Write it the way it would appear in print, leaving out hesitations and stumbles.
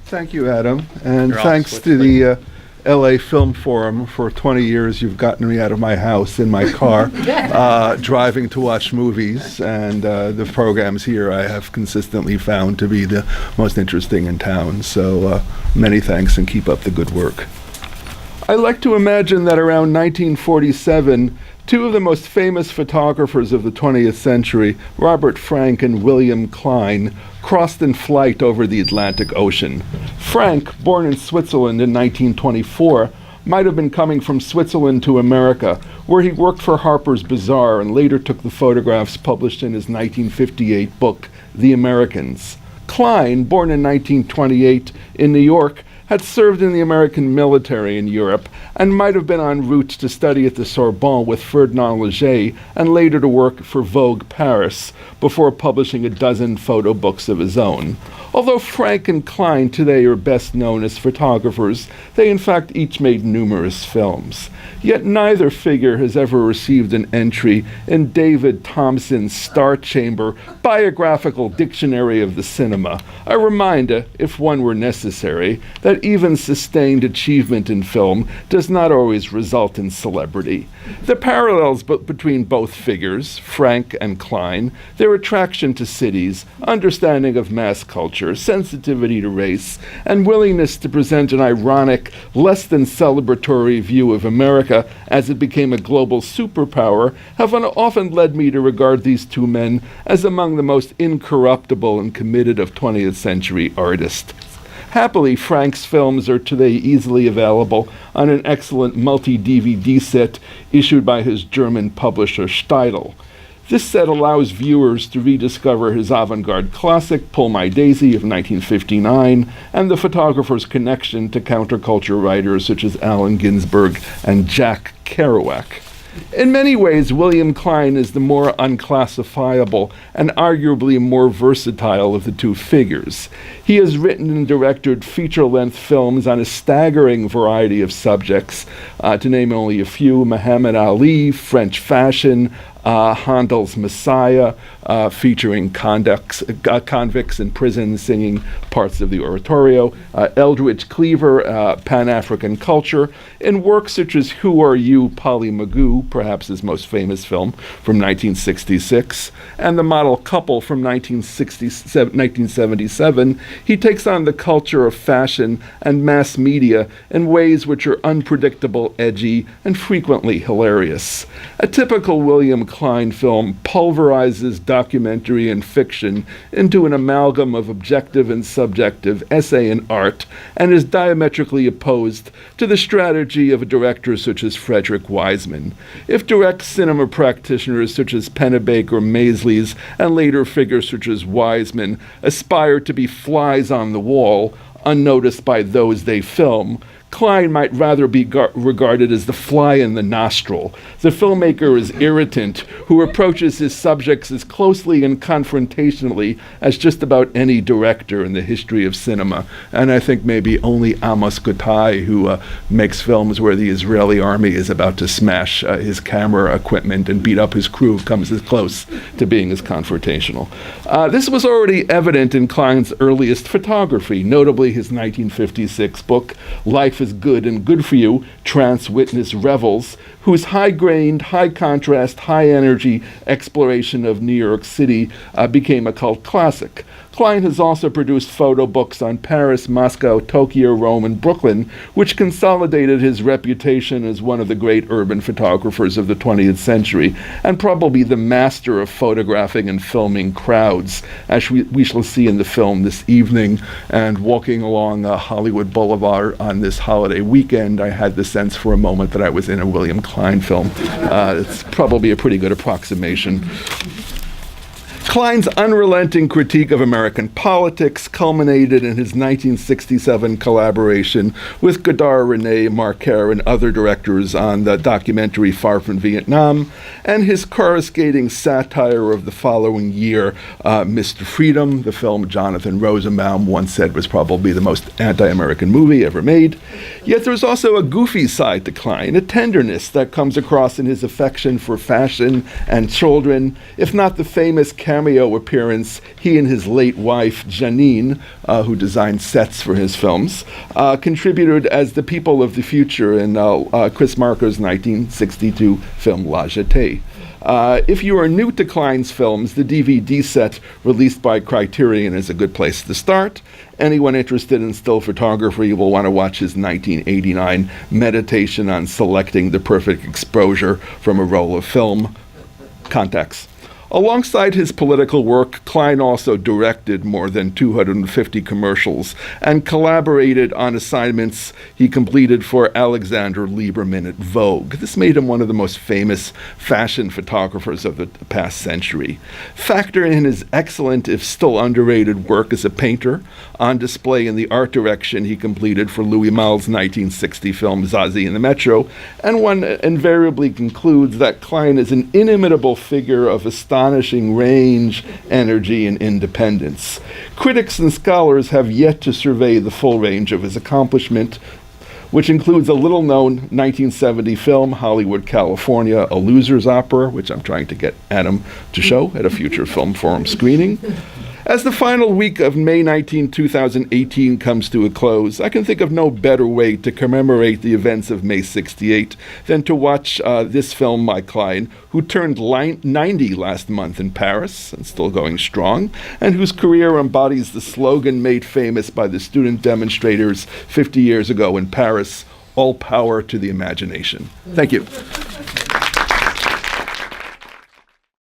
Thank you, Adam, and You're thanks to the LA Filmforum. For 20 years you've gotten me out of my house in my car, driving to watch movies, and the programs here I have consistently found to be the most interesting in town. So many thanks, and keep up the good work. I like to imagine that around 1947, two of the most famous photographers of the 20th century, Robert Frank and William Klein, crossed in flight over the Atlantic Ocean. Frank, born in Switzerland in 1924, might have been coming from Switzerland to America, where he worked for Harper's Bazaar and later took the photographs published in his 1958 book, The Americans. Klein, born in 1928 in New York, had served in the American military in Europe and might have been en route to study at the Sorbonne with Ferdinand Léger and later to work for Vogue Paris before publishing a dozen photo books of his own. Although Frank and Klein today are best known as photographers, they in fact each made numerous films. Yet neither figure has ever received an entry in David Thomson's Star Chamber Biographical Dictionary of the Cinema, a reminder, if one were necessary, that even sustained achievement in film does not always result in celebrity. The parallels between both figures, Frank and Klein, their attraction to cities, understanding of mass culture, sensitivity to race, and willingness to present an ironic, less than celebratory view of America as it became a global superpower, have often led me to regard these two men as among the most incorruptible and committed of 20th century artists. Happily, Frank's films are today easily available on an excellent multi-DVD set issued by his German publisher Steidl. This set allows viewers to rediscover his avant-garde classic, Pull My Daisy of 1959, and the photographer's connection to counterculture writers such as Allen Ginsberg and Jack Kerouac. In many ways, William Klein is the more unclassifiable and arguably more versatile of the two figures. He has written and directed feature-length films on a staggering variety of subjects, to name only a few: Muhammad Ali, French fashion, Handel's Messiah, featuring convicts in prison singing parts of the oratorio, Eldridge Cleaver, Pan-African culture, in works such as Who Are You, Polly Magoo, perhaps his most famous film from 1966, and The Model Couple from 1977, he takes on the culture of fashion and mass media in ways which are unpredictable, edgy, and frequently hilarious. A typical William Klein film pulverizes documentary and fiction into an amalgam of objective and subjective essay and art, and is diametrically opposed to the strategy of a director such as Frederick Wiseman. If direct cinema practitioners such as Pennebaker, Maisleys, and later figures such as Wiseman aspire to be flies on the wall, unnoticed by those they film, Klein might rather be regarded as the fly in the nostril. The filmmaker is irritant, who approaches his subjects as closely and confrontationally as just about any director in the history of cinema. And I think maybe only Amos Gutai, who makes films where the Israeli army is about to smash his camera equipment and beat up his crew, comes as close to being as confrontational. This was already evident in Klein's earliest photography, notably his 1956 book, Life is Good and Good for You, Trance Witness Revels, whose high-grained, high-contrast, high-energy exploration of New York City became a cult classic. Klein has also produced photo books on Paris, Moscow, Tokyo, Rome, and Brooklyn, which consolidated his reputation as one of the great urban photographers of the 20th century, and probably the master of photographing and filming crowds, as we shall see in the film this evening. And walking along Hollywood Boulevard on this holiday weekend, I had the sense for a moment that I was in a William Klein film. It's probably a pretty good approximation. Klein's unrelenting critique of American politics culminated in his 1967 collaboration with Godard, René Marquer, and other directors on the documentary Far From Vietnam, and his coruscating satire of the following year, Mr. Freedom, the film Jonathan Rosenbaum once said was probably the most anti-American movie ever made. Yet there's also a goofy side to Klein, a tenderness that comes across in his affection for fashion and children, if not the famous character cameo appearance, he and his late wife, Janine, who designed sets for his films, contributed as the people of the future in Chris Marker's 1962 film La Jetée. If you are new to Klein's films, the DVD set released by Criterion is a good place to start. Anyone interested in still photography will want to watch his 1989 meditation on selecting the perfect exposure from a roll of film. Context. Alongside his political work, Klein also directed more than 250 commercials and collaborated on assignments he completed for Alexander Lieberman at Vogue. This made him one of the most famous fashion photographers of the past century. Factor in his excellent, if still underrated, work as a painter, on display in the art direction he completed for Louis Malle's 1960 film Zazie in the Metro, and one invariably concludes that Klein is an inimitable figure of astonishing range, energy, and independence. Critics and scholars have yet to survey the full range of his accomplishment, which includes a little-known 1970 film, Hollywood, California, A Loser's Opera, which I'm trying to get Adam to show at a future Filmforum screening. As the final week of May 19, 2018 comes to a close, I can think of no better way to commemorate the events of May 68 than to watch this film by Klein, who turned 90 last month in Paris and still going strong, and whose career embodies the slogan made famous by the student demonstrators 50 years ago in Paris, "All power to the imagination." Thank you.